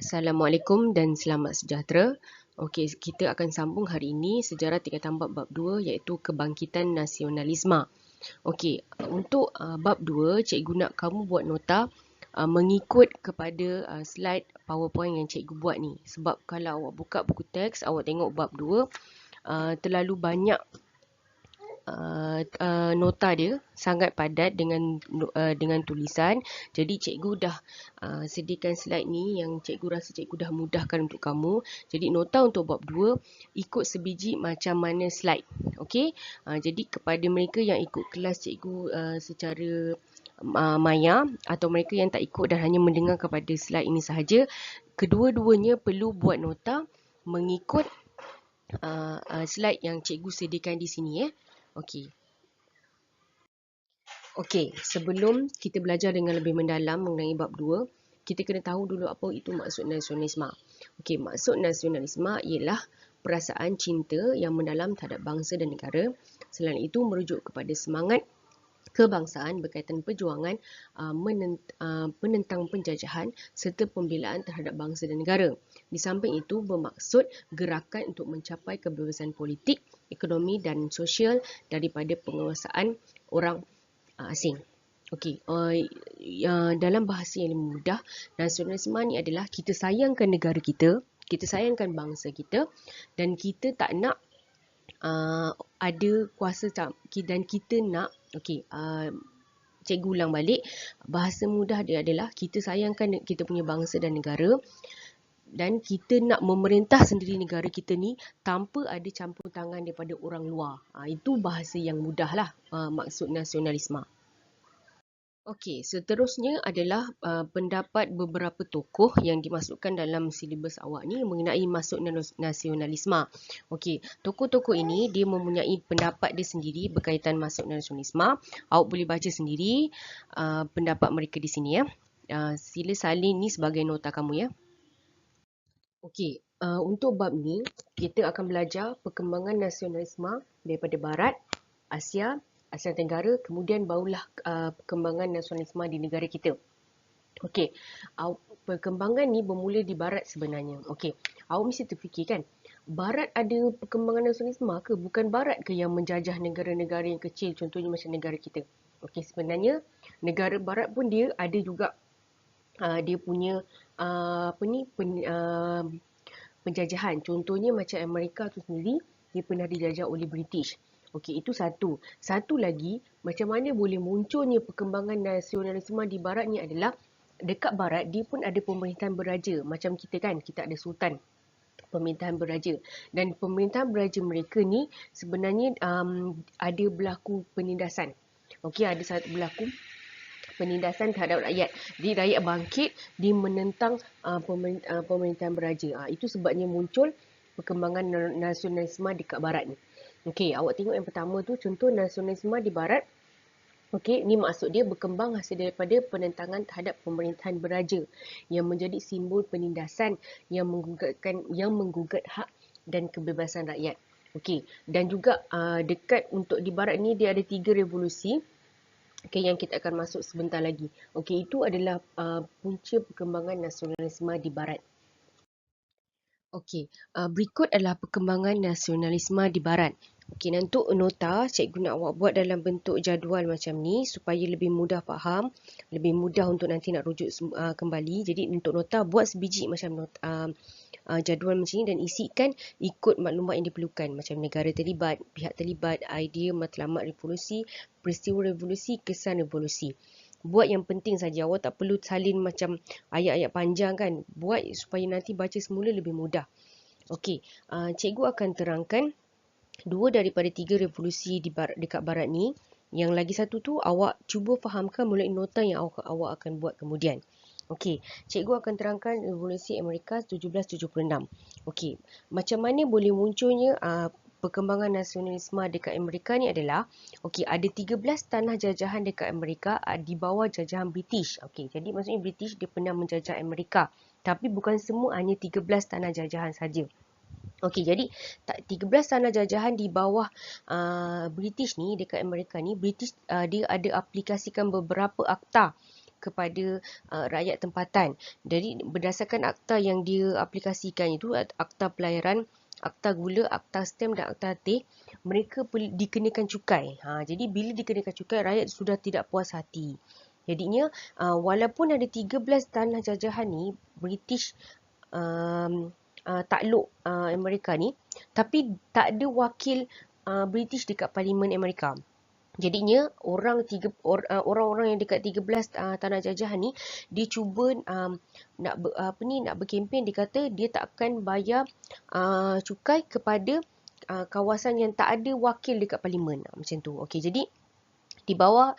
Assalamualaikum dan selamat sejahtera. Okey, kita akan sambung hari ini sejarah tingkatan bab 2 iaitu kebangkitan nasionalisme. Okey, untuk bab 2, cikgu nak kamu buat nota mengikut kepada slide PowerPoint yang cikgu buat ni. Sebab kalau awak buka buku teks, awak tengok bab 2, terlalu banyak nota dia sangat padat dengan tulisan. Jadi cikgu dah sediakan slide ni yang cikgu rasa cikgu dah mudahkan untuk kamu. Jadi nota untuk bab 2 ikut sebiji macam mana slide. Okey. Jadi kepada mereka yang ikut kelas cikgu secara maya atau mereka yang tak ikut dan hanya mendengar kepada slide ini sahaja, kedua-duanya perlu buat nota mengikut slide yang cikgu sediakan di sini Okey. Okey, sebelum kita belajar dengan lebih mendalam mengenai bab 2, kita kena tahu dulu apa itu maksud nasionalisme. Okey, maksud nasionalisme ialah perasaan cinta yang mendalam terhadap bangsa dan negara. Selain itu merujuk kepada semangat kebangsaan berkaitan perjuangan menentang penjajahan serta pembelaan terhadap bangsa dan negara. Di samping itu bermaksud gerakan untuk mencapai kebebasan politik, ekonomi dan sosial daripada penguasaan orang asing. Okey, dalam bahasa yang lebih mudah, nasionalisme ni adalah kita sayangkan negara kita sayangkan bangsa kita dan kita tak nak ada kuasa dan kita nak cikgu ulang balik. Bahasa mudah dia adalah kita sayangkan kita punya bangsa dan negara dan kita nak memerintah sendiri negara kita ni tanpa ada campur tangan daripada orang luar. Itu bahasa yang mudahlah maksud nasionalisme. Okey, seterusnya adalah pendapat beberapa tokoh yang dimasukkan dalam silibus awak ni mengenai maksud nasionalisme. Okey, tokoh-tokoh ini dia mempunyai pendapat dia sendiri berkaitan maksud nasionalisme. Awak boleh baca sendiri pendapat mereka di sini sila salin ni sebagai nota kamu Okey, untuk bab ni kita akan belajar perkembangan nasionalisme daripada Barat, Asia Tenggara, kemudian barulah perkembangan nasionalisme di negara kita. Okey, perkembangan ni bermula di Barat sebenarnya. Okey, awak mesti terfikir kan, Barat ada perkembangan nasionalisme ke? Bukan Barat ke yang menjajah negara-negara yang kecil, contohnya macam negara kita? Okey, sebenarnya negara Barat pun dia ada juga dia punya penjajahan. Contohnya macam Amerika tu sendiri, dia pernah dijajah oleh British. Okey, itu satu. Satu lagi, macam mana boleh munculnya perkembangan nasionalisme di Barat ni adalah dekat Barat dia pun ada pemerintahan beraja. Macam kita kan, kita ada sultan, pemerintahan beraja. Dan pemerintahan beraja mereka ni sebenarnya ada berlaku penindasan. Okey, ada satu berlaku penindasan terhadap rakyat. Jadi rakyat bangkit, dia menentang pemerintahan beraja. Itu sebabnya muncul perkembangan nasionalisme dekat Barat ni. Okey, awak tengok yang pertama tu contoh nasionalisme di Barat. Okey, ni maksud dia berkembang hasil daripada penentangan terhadap pemerintahan beraja yang menjadi simbol penindasan yang menggugat hak dan kebebasan rakyat. Okey, dan juga dekat untuk di Barat ni dia ada 3 revolusi. Okey, yang kita akan masuk sebentar lagi. Okey, itu adalah punca perkembangan nasionalisme di Barat. Okey, berikut adalah perkembangan nasionalisme di Barat. Okey, untuk nota, cikgu nak awak buat dalam bentuk jadual macam ni supaya lebih mudah faham, lebih mudah untuk nanti nak rujuk kembali. Jadi untuk nota, buat sebiji macam jadual macam ni dan isikan ikut maklumat yang diperlukan. Macam negara terlibat, pihak terlibat, idea, matlamat revolusi, peristiwa revolusi, kesan revolusi. Buat yang penting saja. Awak tak perlu salin macam ayat-ayat panjang kan. Buat supaya nanti baca semula lebih mudah. Okey, cikgu akan terangkan 2 daripada 3 revolusi dekat Barat ni. Yang lagi satu tu awak cuba fahamkan melalui nota yang awak akan buat kemudian. Okey, cikgu akan terangkan revolusi Amerika 1776. Okey, macam mana boleh munculnya perkembangan nasionalisme dekat Amerika ni adalah, okey, ada 13 tanah jajahan dekat Amerika di bawah jajahan British. Okey, jadi maksudnya British dia pernah menjajah Amerika. Tapi bukan semua, hanya 13 tanah jajahan saja. Okey, jadi 13 tanah jajahan di bawah British ni dekat Amerika ni, British dia ada aplikasikan beberapa akta kepada rakyat tempatan. Jadi berdasarkan akta yang dia aplikasikan itu, akta pelayaran, akta gula, akta stem dan akta teh, mereka dikenakan cukai. Jadi bila dikenakan cukai, rakyat sudah tidak puas hati. Jadinya walaupun ada 13 tanah jajahan ni, British takluk Amerika ni, tapi tak ada wakil British dekat Parlimen Amerika. Jadinya orang-orang yang dekat 13 tanah jajahan ni, dia cuba nak berkempen. Dia kata dia tak akan bayar cukai kepada kawasan yang tak ada wakil dekat parlimen, macam tu. Okey, jadi di bawah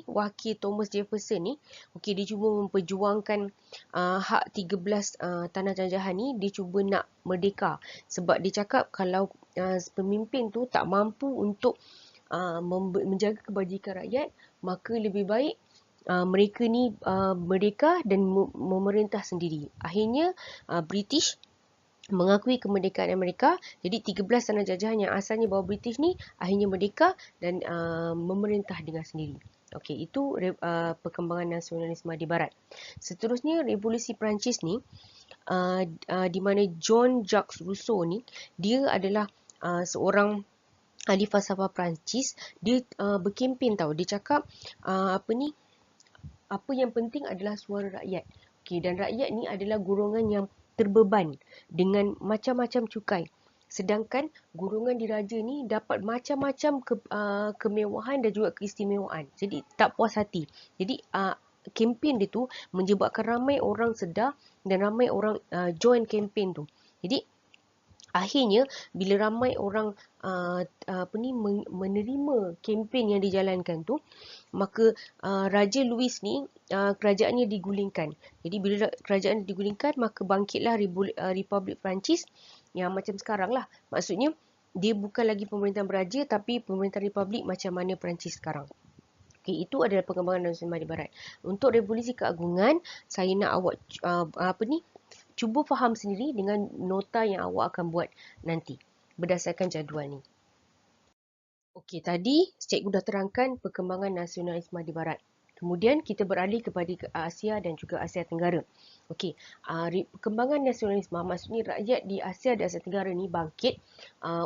wakil Thomas Jefferson ni, okey, dia cuba memperjuangkan hak 13 tanah jajahan ni. Dia cuba nak merdeka, sebab dia cakap kalau pemimpin tu tak mampu untuk menjaga kebajikan rakyat, maka lebih baik mereka ni merdeka dan memerintah sendiri. Akhirnya British mengakui kemerdekaan Amerika. Jadi 13 tanah jajahan yang asalnya bawah British ni akhirnya merdeka dan memerintah dengan sendiri. Okey, itu perkembangan nasionalisme di barat. Seterusnya, revolusi Perancis ni, di mana Jean-Jacques Rousseau ni, dia adalah seorang ahli falsafah Perancis. Dia berkempen tau. Dia cakap apa yang penting adalah suara rakyat. Okey, dan rakyat ni adalah golongan yang terbeban dengan macam-macam cukai. Sedangkan golongan diraja ni dapat macam-macam kemewahan dan juga keistimewaan. Jadi tak puas hati. Jadi kempen dia tu menyebabkan ramai orang sedar dan ramai orang join kempen tu. Jadi akhirnya bila ramai orang menerima kempen yang dijalankan tu, maka Raja Louis ni kerajaannya digulingkan. Jadi bila kerajaan digulingkan, maka bangkitlah Republik Perancis yang macam sekarang lah. Maksudnya dia bukan lagi pemerintahan beraja, tapi pemerintahan republik macam mana Perancis sekarang. Okey, itu adalah perkembangan nasionalisme di barat. Untuk revolusi keagungan, saya nak awak cuba faham sendiri dengan nota yang awak akan buat nanti berdasarkan jadual ni. Okey, tadi cikgu dah terangkan perkembangan nasionalisme di barat. Kemudian kita beralih kepada Asia dan juga Asia Tenggara. Okey, perkembangan nasionalisme maksudnya rakyat di Asia dan Asia Tenggara ni bangkit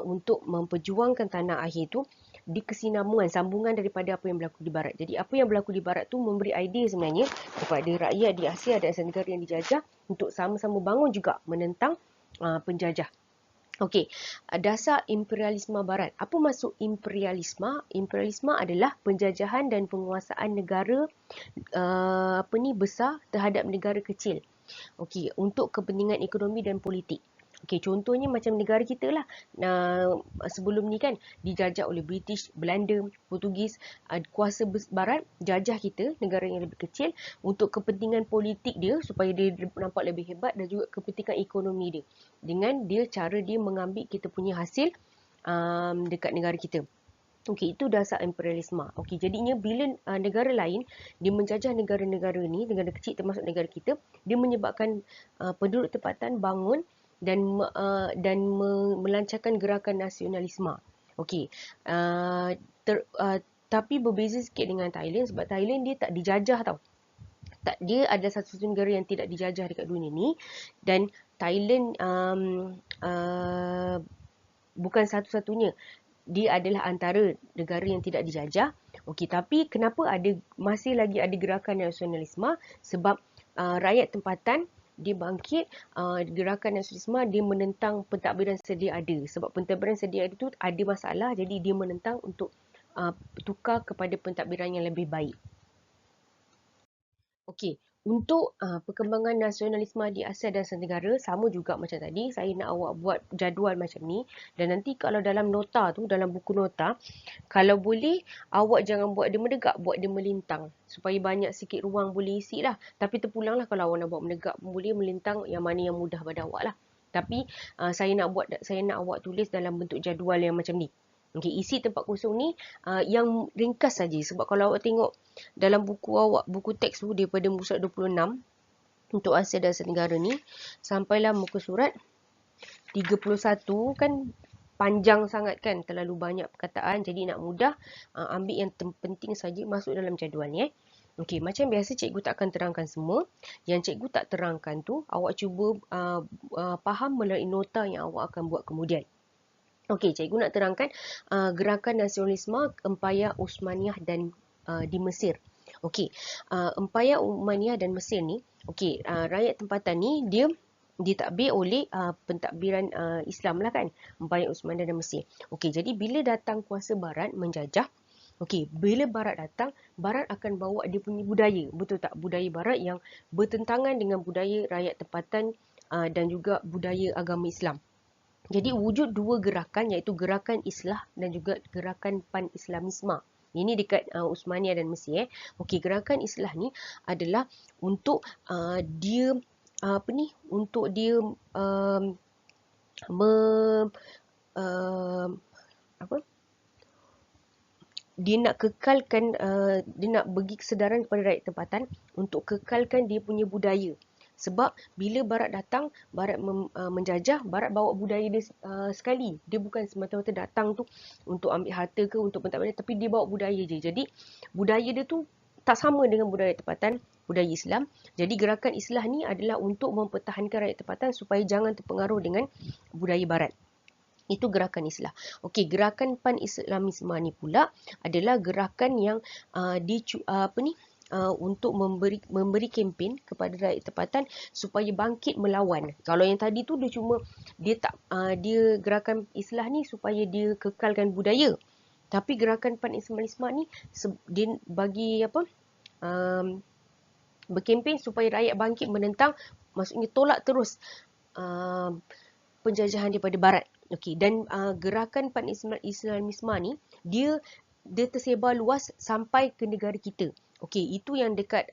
untuk memperjuangkan tanah air tu di kesinambungan, sambungan daripada apa yang berlaku di barat. Jadi apa yang berlaku di barat tu memberi idea sebenarnya kepada rakyat di Asia dan Asia Tenggara yang dijajah untuk sama-sama bangun juga menentang penjajah. Okey, dasar imperialisme barat. Apa maksud imperialisme? Imperialisme adalah penjajahan dan penguasaan negara besar terhadap negara kecil. Okey, untuk kepentingan ekonomi dan politik. Okey, contohnya macam negara kita lah. Sebelum ni kan dijajah oleh British, Belanda, Portugis, kuasa barat jajah kita, negara yang lebih kecil, untuk kepentingan politik dia supaya dia nampak lebih hebat, dan juga kepentingan ekonomi dia. Dengan cara dia mengambil kita punya hasil dekat negara kita. Okey, itu dasar imperialisme. Okey, jadinya bila negara lain dia menjajah negara-negara ni, negara kecil termasuk negara kita, dia menyebabkan penduduk tempatan bangun dan melancarkan gerakan nasionalisme. Okey, tapi berbeza sikit dengan Thailand, sebab Thailand dia tak dijajah tau. Dia adalah satu-satu negara yang tidak dijajah dekat dunia ni, dan Thailand bukan satu-satunya. Dia adalah antara negara yang tidak dijajah. Okey, tapi kenapa masih lagi ada gerakan nasionalisme? Sebab rakyat tempatan dia bangkit, gerakan nasionalisme dia menentang pentadbiran sedia ada. Sebab pentadbiran sedia ada tu ada masalah, jadi dia menentang untuk tukar kepada pentadbiran yang lebih baik. Okey, untuk perkembangan nasionalisme di Asia dan Asia Tenggara, sama juga macam tadi, saya nak awak buat jadual macam ni. Dan nanti kalau dalam nota tu, dalam buku nota, kalau boleh, awak jangan buat dia menegak, buat dia melintang. Supaya banyak sikit ruang boleh isi lah. Tapi terpulanglah kalau awak nak buat menegak pun boleh, melintang yang mana yang mudah pada awak lah. Tapi saya nak awak tulis dalam bentuk jadual yang macam ni. Okey, isi tempat kosong ni yang ringkas saja. Sebab kalau awak tengok dalam buku teks tu daripada muka surat 26 untuk Asia dan Asia Tenggara ni, sampailah muka surat 31 kan panjang sangat kan, terlalu banyak perkataan. Jadi nak mudah, ambil yang penting saja masuk dalam jadual ni. Okey, macam biasa cikgu tak akan terangkan semua. Yang cikgu tak terangkan tu, awak cuba faham melalui nota yang awak akan buat kemudian. Okey, cikgu nak terangkan gerakan nasionalisme Empayar Uthmaniyah dan di Mesir. Okey, Empayar Uthmaniyah dan Mesir ni, okey, rakyat tempatan ni dia ditadbir oleh pentadbiran Islam lah kan, Empayar Uthmaniyah dan Mesir. Okey, jadi bila datang kuasa barat menjajah, okey, bila barat datang, barat akan bawa dia punya budaya, betul tak? Budaya barat yang bertentangan dengan budaya rakyat tempatan dan juga budaya agama Islam. Jadi wujud dua gerakan, iaitu gerakan Islah dan juga gerakan Pan-Islamisme. Ini dekat Uthmaniyah dan Mesir. Okey, gerakan Islah ni adalah untuk dia untuk dia me, uh, apa? Dia nak kekalkan, dia nak bagi kesedaran kepada rakyat tempatan untuk kekalkan dia punya budaya. Sebab bila barat datang, barat menjajah, barat bawa budaya dia sekali. Dia bukan semata-mata datang tu untuk ambil harta ke, untuk pentadbiran, tapi dia bawa budaya je. Jadi budaya dia tu tak sama dengan budaya tempatan, budaya Islam. Jadi gerakan Islah ni adalah untuk mempertahankan rakyat tempatan supaya jangan terpengaruh dengan budaya barat. Itu gerakan Islah. Okey, gerakan Pan-Islamisme ni pula adalah gerakan yang untuk memberi kempen kepada rakyat tempatan supaya bangkit melawan. Kalau yang tadi tu dia cuma dia gerakan Islah ni supaya dia kekalkan budaya. Tapi gerakan Pan-Islamisme ni dia bagi berkempen supaya rakyat bangkit menentang, maksudnya tolak terus penjajahan daripada barat. Okey, dan gerakan Pan-Islamisme ni dia tersebar luas sampai ke negara kita. Okey, itu yang dekat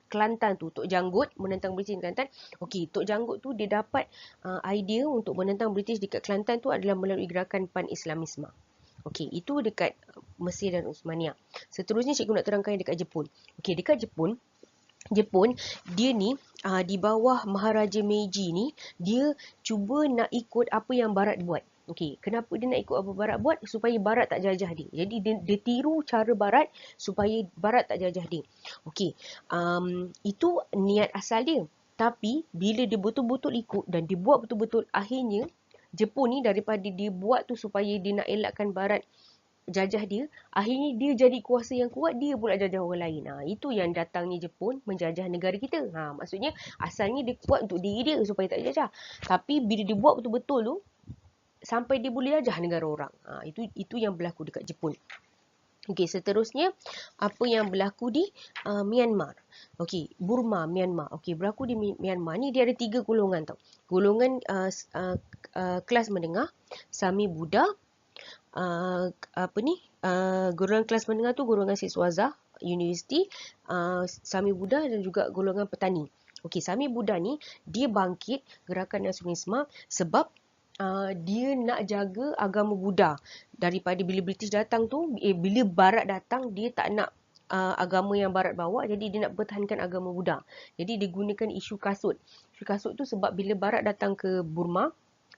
Kelantan tu, Tok Janggut menentang British di Kelantan. Okey, Tok Janggut tu dia dapat idea untuk menentang British dekat Kelantan tu adalah melalui gerakan Pan-Islamisme. Okey, itu dekat Mesir dan Uthmaniyah. Seterusnya cikgu nak terangkan dekat Jepun. Okey, dekat Jepun dia ni di bawah Maharaja Meiji ni, dia cuba nak ikut apa yang barat buat. Okey, kenapa dia nak ikut apa barat buat? Supaya barat tak jajah dia. Jadi dia tiru cara barat supaya barat tak jajah dia. Okey, itu niat asal dia. Tapi bila dia betul-betul ikut dan dia buat betul-betul, akhirnya Jepun ni daripada dia buat tu supaya dia nak elakkan barat jajah dia, akhirnya dia jadi kuasa yang kuat, dia pula jajah orang lain. Itu yang datangnya Jepun menjajah negara kita. Maksudnya asalnya dia kuat untuk diri dia supaya tak jajah. Tapi bila dia buat betul-betul tu, sampai dia boleh jajah negara orang. Itu yang berlaku dekat Jepun. Okey, seterusnya apa yang berlaku di Myanmar. Okey, Burma, Myanmar. Okey, berlaku di Myanmar ni dia ada 3 golongan tau. Golongan kelas menengah, Sami Buddha, golongan kelas menengah tu golongan siswaza universiti, Sami Buddha dan juga golongan petani. Okey, Sami Buddha ni dia bangkit gerakan nasionalisme sebab dia nak jaga agama Buddha. Daripada bila British datang tu, bila barat datang, dia tak nak agama yang barat bawa, jadi dia nak pertahankan agama Buddha. Jadi dia gunakan isu kasut. Isu kasut tu sebab bila barat datang ke Burma,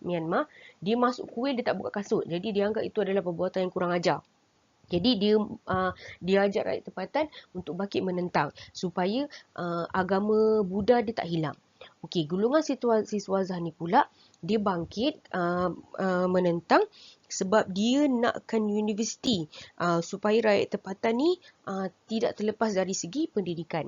Myanmar, dia masuk kuil, dia tak buka kasut. Jadi dia anggap itu adalah perbuatan yang kurang ajar. Jadi dia ajak rakyat tempatan untuk bangkit menentang supaya agama Buddha dia tak hilang. Okey, golongan siswazah ni pula dia bangkit menentang sebab dia nakkan universiti supaya rakyat tempatan ni tidak terlepas dari segi pendidikan.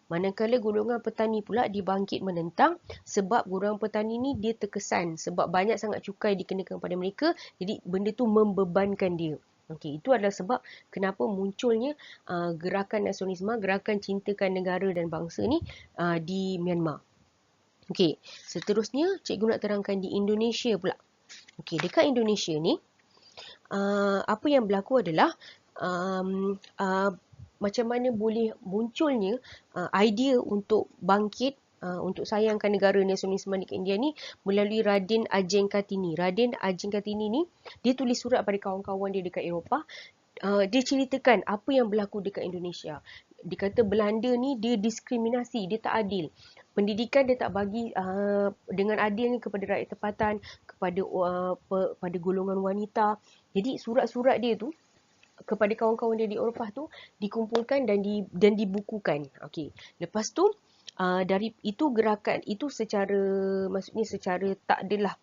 Manakala golongan petani pula dibangkit menentang sebab golongan petani ni dia terkesan sebab banyak sangat cukai dikenakan pada mereka, jadi benda tu membebankan dia. Okey, itu adalah sebab kenapa munculnya gerakan nasionalisme, gerakan cintakan negara dan bangsa ni di Myanmar. Okey, seterusnya cikgu nak terangkan di Indonesia pula. Okey, dekat Indonesia ni apa yang berlaku adalah macam mana boleh munculnya idea untuk bangkit untuk sayangkan negara nasionalisme di India ni melalui Raden Ajeng Kartini. Raden Ajeng Kartini ni dia tulis surat pada kawan-kawan dia dekat Eropah. Dia ceritakan apa yang berlaku dekat Indonesia. Dia kata Belanda ni dia diskriminasi, dia tak adil. Pendidikan dia tak bagi dengan adil kepada rakyat tempatan, kepada golongan wanita. Jadi surat-surat dia tu kepada kawan-kawan dia di Eropah tu dikumpulkan dan dibukukan. Okey. Lepas tu dari itu gerakan itu maksudnya secara tak adalah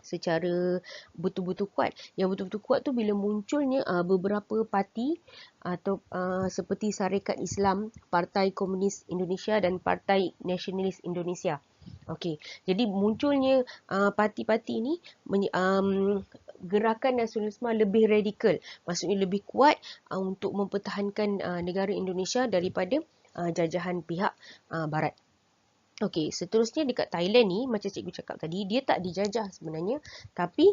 secara betul-betul kuat. Yang betul-betul kuat tu bila munculnya beberapa parti atau seperti Syarikat Islam, Partai Komunis Indonesia dan Partai Nasionalis Indonesia. Okey, jadi munculnya parti-parti ini gerakan nasionalisme lebih radikal, maksudnya lebih kuat untuk mempertahankan negara Indonesia daripada jajahan pihak barat. Okey, seterusnya dekat Thailand ni, macam cikgu cakap tadi, dia tak dijajah sebenarnya, tapi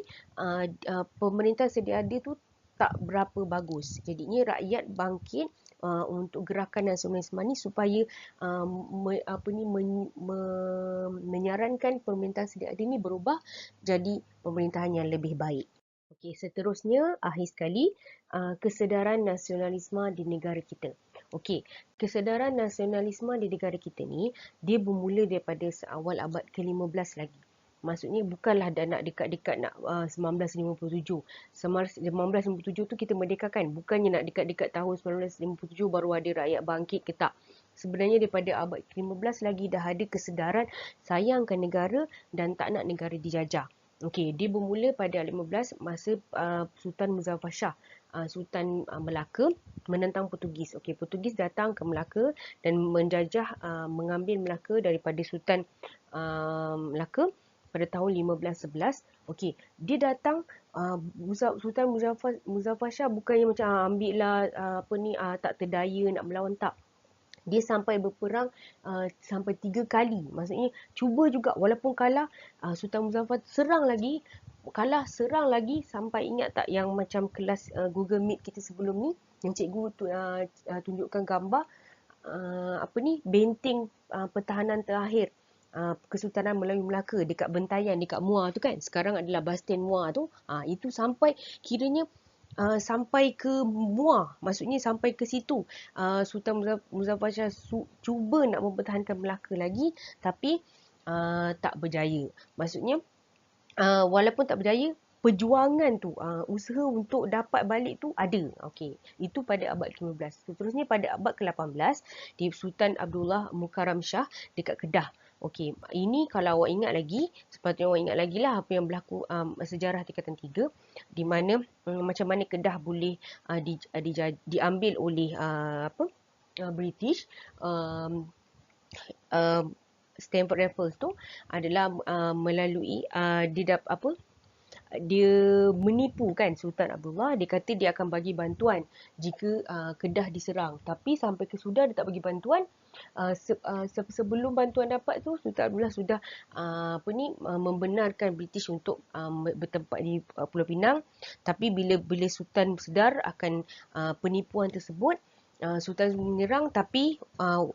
pemerintah sedia ada tu tak berapa bagus. Jadinya rakyat bangkit untuk gerakan nasionalisme ni supaya menyarankan pemerintah sedia ada ni berubah jadi pemerintahan yang lebih baik. Okey, seterusnya akhir sekali kesedaran nasionalisme di negara kita. Okey, kesedaran nasionalisme di negara kita ni dia bermula daripada seawal abad ke-15 lagi. Maksudnya bukanlah dah nak dekat-dekat nak 1957. 1957 tu kita merdekakan. Bukannya nak dekat-dekat tahun 1957 baru ada rakyat bangkit ke tak. Sebenarnya daripada abad ke-15 lagi dah ada kesedaran sayangkan negara dan tak nak negara dijajah. Okey, dia bermula pada 15 masa Sultan Muzaffar Shah, Sultan Melaka menentang Portugis. Okey, Portugis datang ke Melaka dan menjajah mengambil Melaka daripada Sultan Melaka pada tahun 1511. Okey, dia datang Sultan Muzaffar Shah bukannya macam ambil lah tak terdaya nak melawan, tak. Dia sampai berperang sampai 3 kali. Maksudnya cuba juga walaupun kalah, Sultan Muzaffar serang lagi, kalah serang lagi, sampai ingat tak yang macam kelas Google Meet kita sebelum ni yang cikgu tunjukkan gambar benteng pertahanan terakhir Kesultanan Melayu Melaka dekat Bentayan, dekat Muar tu kan. Sekarang adalah Bastian Muar tu. Itu sampai kiranya sampai ke Muar, maksudnya sampai ke situ. Sultan Muzaffar Shah cuba nak mempertahankan Melaka lagi, tapi tak berjaya. Maksudnya walaupun tak berjaya, perjuangan tu, usaha untuk dapat balik tu ada. Okey, itu pada abad ke-15. Seterusnya pada abad ke-18 di Sultan Abdullah Mukarram Shah dekat Kedah. Okey, ini kalau awak ingat lagi, sepatutnya awak ingat lagi lah apa yang berlaku sejarah tingkatan 3 di mana macam mana Kedah boleh diambil oleh British. Stamford Raffles tu adalah melalui dia menipu kan Sultan Abdullah. Dia kata dia akan bagi bantuan jika Kedah diserang, tapi sampai ke sudah dia tak bagi bantuan. Sebelum bantuan dapat tu, Sultan Abdullah sudah membenarkan British untuk bertempat di Pulau Pinang. Tapi bila Sultan sedar akan penipuan tersebut, Sultan menyerang, tapi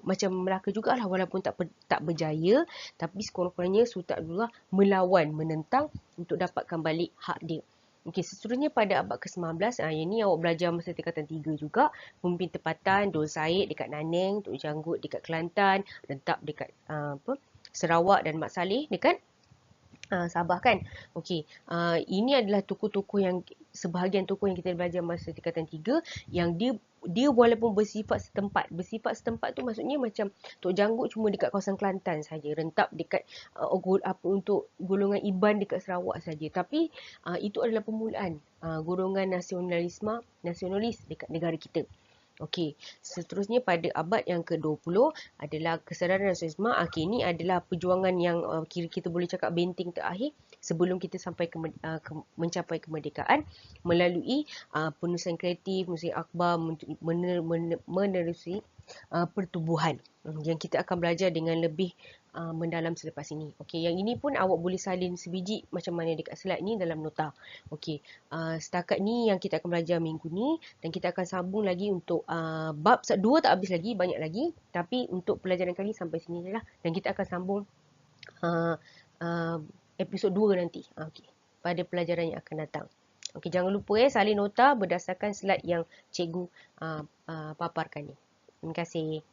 macam Melaka jugalah, walaupun tak berjaya, tapi sekurang-kurangnya Sultan Abdullah melawan, menentang untuk dapatkan balik hak dia. Okey, seterusnya pada abad ke-19, yang ni awak belajar masa tingkatan 3 juga. Pemimpin tempatan Dul Said dekat Nanning, Tok Janggut dekat Kelantan, Rentap dekat Sarawak dan Mat Saleh dekat Sabah kan. Okey, ini adalah tokoh-tokoh yang sebahagian tokoh yang kita belajar masa tingkatan 3 yang dia walaupun bersifat setempat tu maksudnya macam Tok Janggut cuma dekat kawasan Kelantan saja, Rentap dekat untuk golongan Iban dekat Sarawak saja. Tapi itu adalah permulaan golongan nasionalis dekat negara kita. Okey, seterusnya pada abad yang ke-20 adalah kesedaran nasionalisme. Ini adalah perjuangan yang kira kita boleh cakap benteng terakhir sebelum kita sampai mencapai kemerdekaan melalui penulisan kreatif, menulis akhbar, menerusi pertubuhan yang kita akan belajar dengan lebih mendalam selepas ini. Okey, yang ini pun awak boleh salin sebiji macam mana dekat slide ni dalam nota. Okey, setakat ni yang kita akan belajar minggu ni, dan kita akan sambung lagi untuk bab 2 tak habis lagi, banyak lagi. Tapi untuk pelajaran kali sampai sini lah, dan kita akan sambung episod 2 nanti. Okey, pada pelajaran yang akan datang. Okey, jangan lupa salin nota berdasarkan slide yang cikgu paparkan ni. Terima kasih.